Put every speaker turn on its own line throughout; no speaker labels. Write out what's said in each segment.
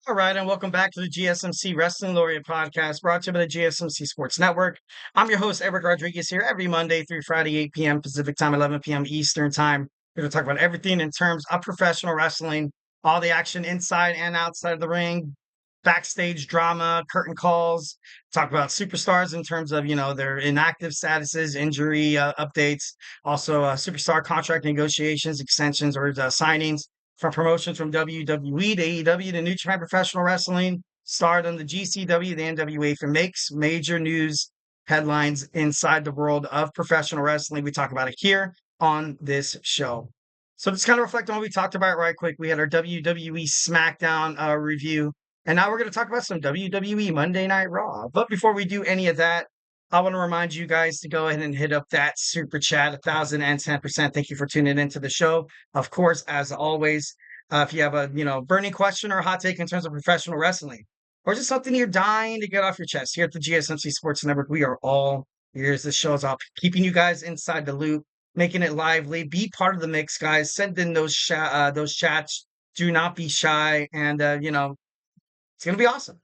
All right, and welcome back to the GSMC Wrestling Laureate podcast brought to you by the GSMC Sports Network. I'm your host, Eric Rodriguez, here every Monday through Friday, 8 p.m. Pacific time, 11 p.m. Eastern time. We're going to talk about everything in terms of professional wrestling, all the action inside and outside of the ring, backstage drama, curtain calls, talk about superstars in terms of, their inactive statuses, injury updates, also superstar contract negotiations, extensions, or signings from promotions from WWE to AEW to New Japan Professional Wrestling, starred on the GCW, the NWA, for makes major news headlines inside the world of professional wrestling. We talk about it here on this show. So just kind of reflect on what we talked about right quick. We had our WWE SmackDown review, and now we're going to talk about some WWE Monday Night Raw. But before we do any of that, I want to remind you guys to go ahead and hit up that super chat, 1,010%. Thank you for tuning into the show. Of course, as always, if you have a burning question or a hot take in terms of professional wrestling, or just something you're dying to get off your chest, here at the GSMC Sports Network, we are all ears. This show is all keeping you guys inside the loop, making it lively. Be part of the mix, guys. Send in those chats. Do not be shy, and it's going to be awesome.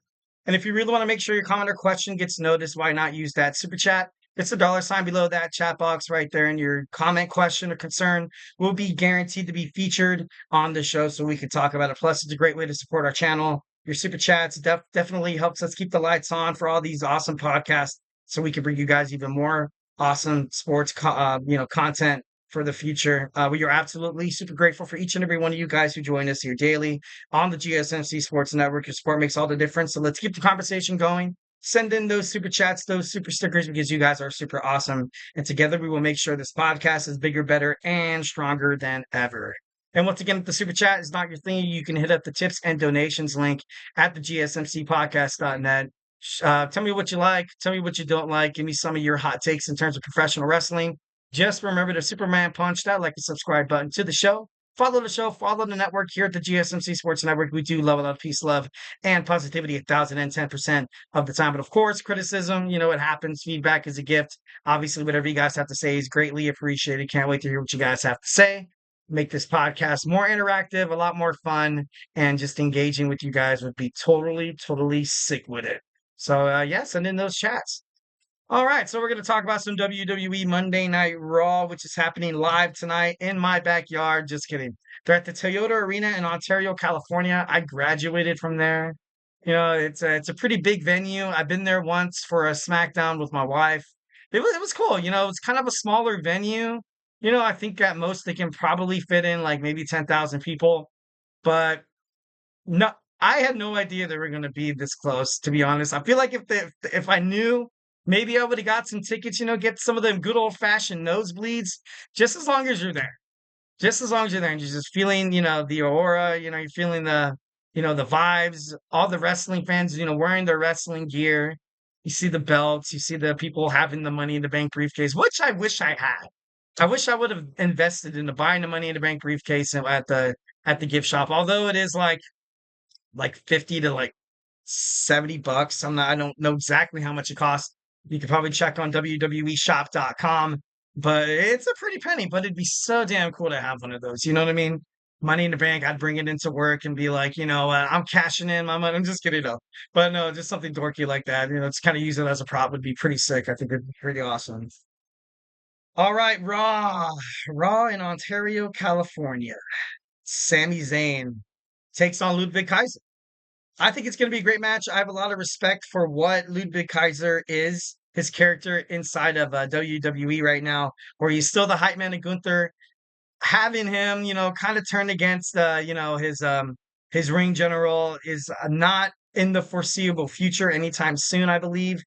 And if you really want to make sure your comment or question gets noticed, why not use that super chat? It's the $ below that chat box right there, and your comment, question, or concern will be guaranteed to be featured on the show so we can talk about it. Plus, it's a great way to support our channel. Your super chats definitely helps us keep the lights on for all these awesome podcasts so we can bring you guys even more awesome sports content for the future. We are absolutely super grateful for each and every one of you guys who join us here daily on the GSMC Sports Network. Your support makes all the difference. So let's keep the conversation going. Send in those super chats, those super stickers, because you guys are super awesome. And together we will make sure this podcast is bigger, better, and stronger than ever. And once again, if the super chat is not your thing, you can hit up the tips and donations link at the GSMCpodcast.net. Tell me what you like. Tell me what you don't like. Give me some of your hot takes in terms of professional wrestling. Just remember to Superman punch that like and subscribe button to the show. Follow the show, follow the network here at the GSMC Sports Network. We do love a lot of peace, love, and positivity 1,010% of the time. But of course, criticism, it happens. Feedback is a gift. Obviously, whatever you guys have to say is greatly appreciated. Can't wait to hear what you guys have to say. Make this podcast more interactive, a lot more fun, and just engaging with you guys would be totally, totally sick with it. So, send in those chats. All right, so we're going to talk about some WWE Monday Night Raw, which is happening live tonight in my backyard. Just kidding. They're at the Toyota Arena in Ontario, California. I graduated from there. It's a pretty big venue. I've been there once for a SmackDown with my wife. It was cool. It's kind of a smaller venue. I think at most they can probably fit in like maybe 10,000 people, but no, I had no idea they were going to be this close, to be honest. I feel like if I knew, maybe I would have got some tickets, get some of them good old-fashioned nosebleeds, just as long as you're there. Just as long as you're there and you're just feeling, the aura, you're feeling the vibes, all the wrestling fans, wearing their wrestling gear. You see the belts, you see the people having the money in the bank briefcase, which I wish I had. I wish I would have invested into buying the money in the bank briefcase at the gift shop, although it is like 50 to like $70. I don't know exactly how much it costs. You could probably check on WWEshop.com, but it's a pretty penny, but it'd be so damn cool to have one of those. You know what I mean? Money in the bank, I'd bring it into work and be like, I'm cashing in my money. I'm just kidding, though. But no, just something dorky like that. Just kind of use it as a prop would be pretty sick. I think it'd be pretty awesome. All right, Raw. Raw in Ontario, California. Sami Zayn takes on Ludwig Kaiser. I think it's going to be a great match. I have a lot of respect for what Ludwig Kaiser is, his character inside of WWE right now, where he's still the hype man of Gunther. Having him, kind of turn against, his ring general is not in the foreseeable future anytime soon, I believe.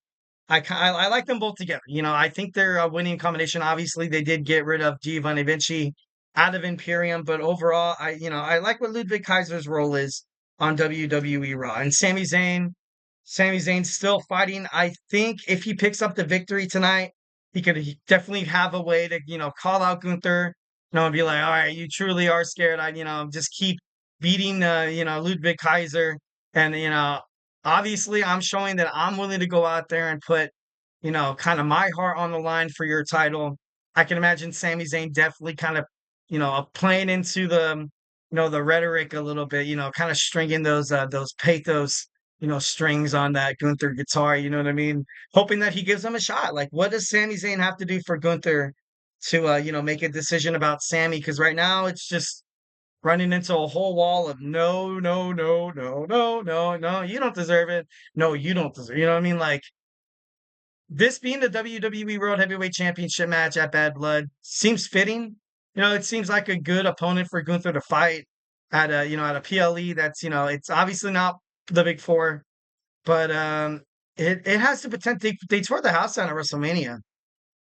I like them both together. I think they're a winning combination. Obviously, they did get rid of Giovanni Vinci out of Imperium, but overall, I like what Ludwig Kaiser's role is on WWE Raw. And Sami Zayn's still fighting. I think if he picks up the victory tonight, he could definitely have a way to, call out Gunther, and be like, all right, you truly are scared. Just keep beating, Ludwig Kaiser. And, obviously I'm showing that I'm willing to go out there and put, kind of my heart on the line for your title. I can imagine Sami Zayn definitely kind of, playing into the rhetoric a little bit, kind of stringing those pathos, strings on that Gunther guitar, you know what I mean? Hoping that he gives him a shot. Like, what does Sami Zayn have to do for Gunther to, make a decision about Sammy? Because right now it's just running into a whole wall of no, no, no, no, no, no, no, you don't deserve it. No, you don't deserve, you know what I mean? Like, this being the WWE World Heavyweight Championship match at Bad Blood seems fitting. It seems like a good opponent for Gunther to fight at a PLE. That's, it's obviously not the big four, but it has the potential. They tore the house down at WrestleMania.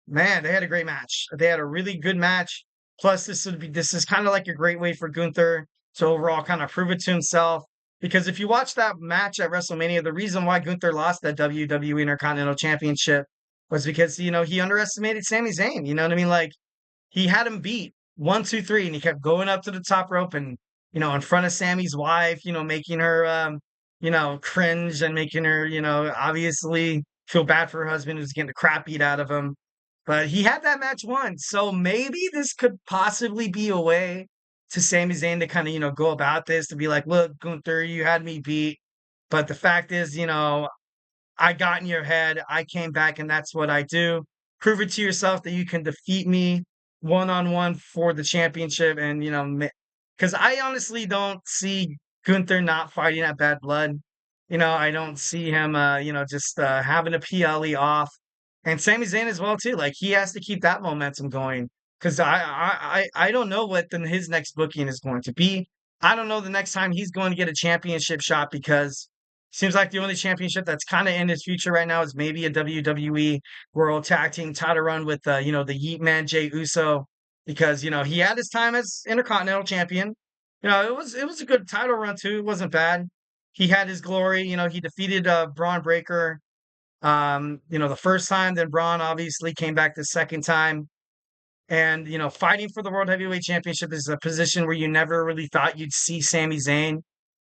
Man, they had a great match. They had a really good match. Plus, this is kind of like a great way for Gunther to overall kind of prove it to himself. Because if you watch that match at WrestleMania, the reason why Gunther lost that WWE Intercontinental Championship was because he underestimated Sami Zayn. You know what I mean? Like, he had him beat 1, 2, 3, and he kept going up to the top rope and in front of Sammy's wife, making her cringe and making her obviously feel bad for her husband who's getting the crap beat out of him. But he had that match won, so maybe this could possibly be a way to Sami Zayn to kind of go about this, to be like, look, Gunther, you had me beat, but the fact is, I got in your head. I came back, and that's what I do. Prove it to yourself that you can defeat me one-on-one for the championship. And, because I honestly don't see Gunther not fighting at Bad Blood. I don't see him, just having a PLE off. And Sami Zayn as well, too. Like, he has to keep that momentum going. Because I don't know what his next booking is going to be. I don't know the next time he's going to get a championship shot, because seems like the only championship that's kind of in his future right now is maybe a WWE World Tag Team title run with, the Yeet Man Jey Uso, because he had his time as Intercontinental Champion. It was a good title run too. It wasn't bad. He had his glory. He defeated Bron Breakker. The first time. Then Bron obviously came back the second time. And fighting for the World Heavyweight Championship is a position where you never really thought you'd see Sami Zayn.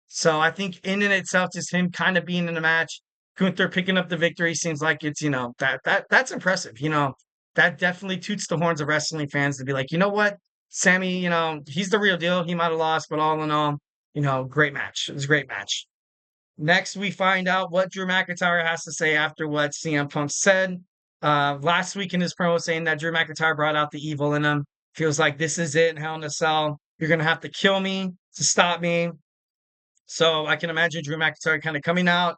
So I think in and itself, just him kind of being in the match, Gunther picking up the victory seems like it's, that's impressive. That definitely toots the horns of wrestling fans to be like, you know what, Sammy, he's the real deal. He might have lost, but all in all, great match. It was a great match. Next, we find out what Drew McIntyre has to say after what CM Punk said last week in his promo, saying that Drew McIntyre brought out the evil in him. Feels like this is it in Hell in a Cell. You're going to have to kill me to stop me. So I can imagine Drew McIntyre kind of coming out,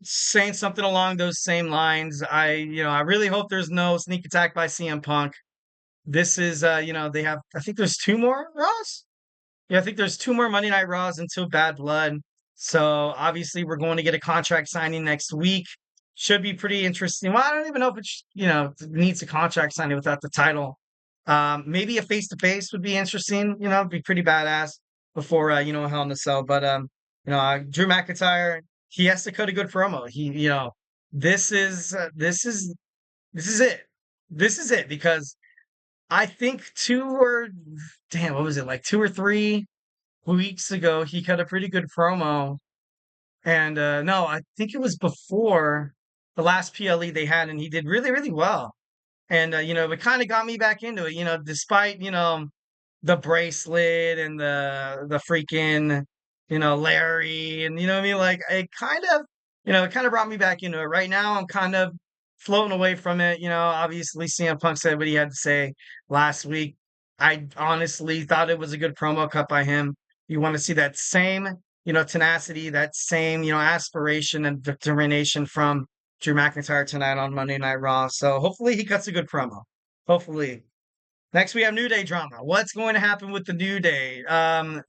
saying something along those same lines. I really hope there's no sneak attack by CM Punk. This is, they have, I think there's 2 more Raws. Yeah, I think there's 2 more Monday Night Raws until Bad Blood. So obviously we're going to get a contract signing next week. Should be pretty interesting. Well, I don't even know if it needs a contract signing without the title. Maybe a face-to-face would be interesting. It'd be pretty badass before Hell in a Cell. But Drew McIntyre, he has to cut a good promo. This is it. This is it, because I think what was it, like 2 or 3 weeks ago, he cut a pretty good promo. And no, I think it was before the last PLE they had, and he did really, really well. And it kind of got me back into it, despite, the bracelet and the freaking, Larry, and what I mean? Like, it kind of brought me back into it. Right now, I'm kind of floating away from it. Obviously CM Punk said what he had to say last week. I honestly thought it was a good promo cut by him. You want to see that same, tenacity, that same, aspiration and determination from Drew McIntyre tonight on Monday Night Raw. So hopefully he cuts a good promo. Hopefully. Next, we have New Day drama. What's going to happen with the New Day? I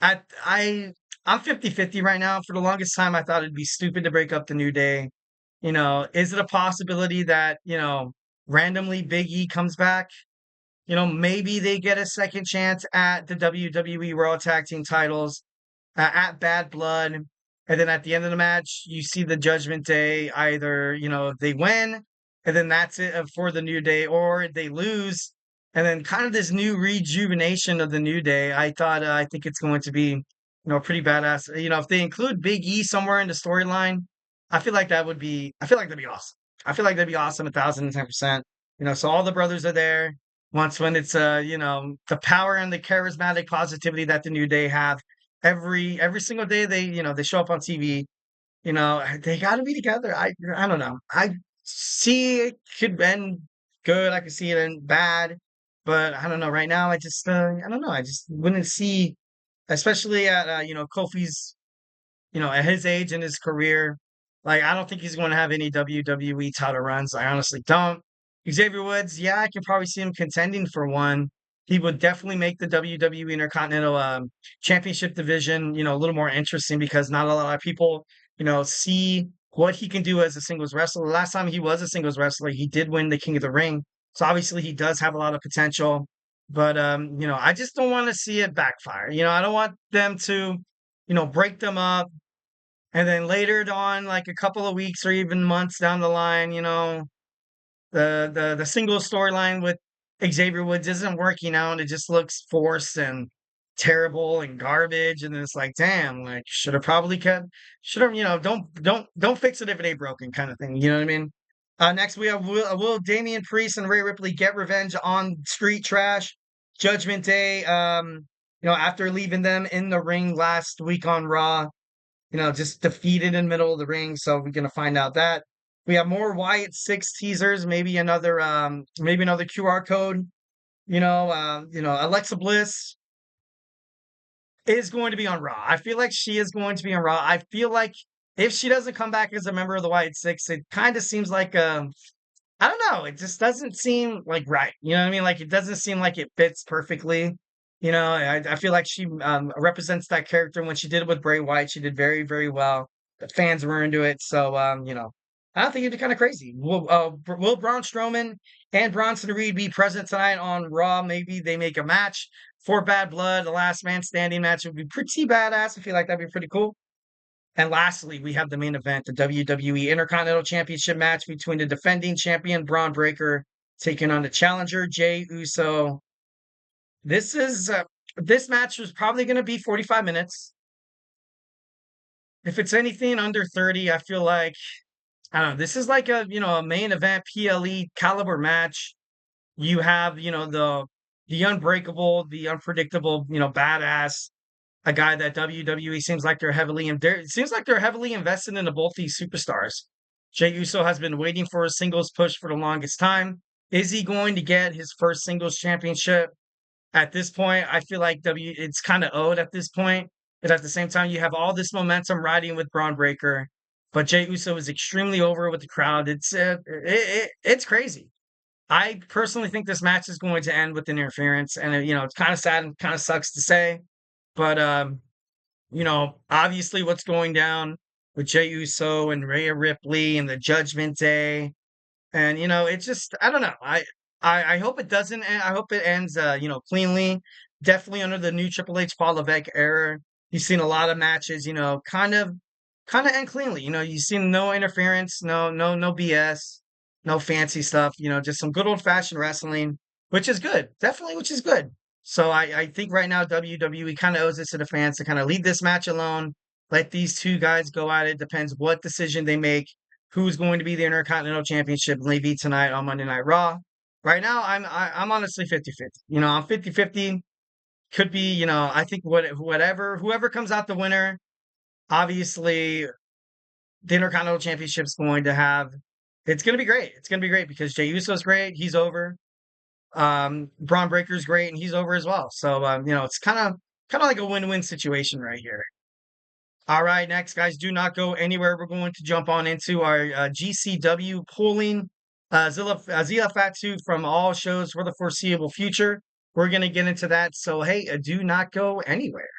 I I'm 50-50 right now. For the longest time, I thought it'd be stupid to break up the New Day. Is it a possibility that, randomly Big E comes back? Maybe they get a second chance at the WWE World Tag Team titles at Bad Blood. And then at the end of the match, you see the Judgment Day. Either, they win, and then that's it for the New Day, or they lose. And then kind of this new rejuvenation of the New Day. I think it's going to be, pretty badass. If they include Big E somewhere in the storyline, I feel like that'd be awesome. I feel like that'd be awesome 1,010%. So all the brothers are there. once when it's the power and the charismatic positivity that the New Day have. Every single day they show up on TV. They got to be together. I don't know. I see it could end good. I could see it end bad, but I don't know. Right now, I don't know. I just wouldn't see, especially at Kofi's at his age in his career, like I don't think he's going to have any WWE title runs. I honestly don't. Xavier Woods, yeah, I can probably see him contending for one. He would definitely make the WWE Intercontinental Championship division, a little more interesting because not a lot of people, see what he can do as a singles wrestler. The last time he was a singles wrestler, he did win the King of the Ring. So obviously he does have a lot of potential. But I just don't want to see it backfire. I don't want them to, break them up and then later on, like a couple of weeks or even months down the line, the single storyline with Xavier Woods isn't working out. It just looks forced and terrible and garbage. And it's like, damn, like should have probably kept, should have, don't fix it if it ain't broken, kind of thing. You know what I mean? Next we have Will Damien Priest and Rhea Ripley get revenge on Street Trash Judgment Day. After leaving them in the ring last week on Raw, just defeated in the middle of the ring. So we're gonna find out that. We have more Wyatt Six teasers, maybe another QR code. Alexa Bliss is going to be on Raw. I feel like she is going to be on Raw. I feel like if she doesn't come back as a member of the Wyatt Six, it kind of seems like I don't know. It just doesn't seem like right. You know what I mean? Like it doesn't seem like it fits perfectly. I feel like she represents that character. When she did it with Bray Wyatt, she did very, very well. The fans were into it. So, I don't think it'd be kind of crazy. Will Braun Strowman and Bronson Reed be present tonight on Raw? Maybe they make a match for Bad Blood. The last man standing match would be pretty badass. I feel like that'd be pretty cool. And lastly, we have the main event, the WWE Intercontinental Championship match between the defending champion Bron Breakker taking on the challenger Jey Uso. This match was probably going to be 45 minutes. If it's anything under 30, I feel like I don't know. This is like a main event PLE caliber match. You have the unbreakable, the unpredictable, badass, a guy that WWE seems like it seems like they're heavily invested into both these superstars. Jey Uso has been waiting for a singles push for the longest time. Is he going to get his first singles championship? At this point, I feel like it's kind of owed at this point. But at the same time, you have all this momentum riding with Bron Breakker. But Jey Uso is extremely over with the crowd. It's crazy. I personally think this match is going to end with interference, and it's kind of sad and kind of sucks to say, but obviously what's going down with Jey Uso and Rhea Ripley and the Judgment Day, and it's just I don't know. I hope it doesn't. I hope it ends cleanly. Definitely under the new Triple H Paul Levesque era. You've seen a lot of matches, kind of end cleanly. You've seen no interference, no BS, no fancy stuff. Just some good old fashioned wrestling, which is good. Definitely, which is good. So I think right now WWE kind of owes this to the fans to kind of leave this match alone. Let these two guys go at it. Depends what decision they make. Who's going to be the Intercontinental Championship maybe tonight on Monday Night Raw. Right now, I'm honestly 50-50. I'm 50-50. Could be, I think whoever comes out the winner, obviously the Intercontinental Championship is going to have. It's going to be great. It's going to be great because Jey Uso's great. He's over. Bron Breakker's great, and he's over as well. So, it's kind of like a win-win situation right here. All right, next, guys, do not go anywhere. We're going to jump on into our GCW polling. Zilla Fatu from all shows for the foreseeable future. We're going to get into that. So, hey, do not go anywhere.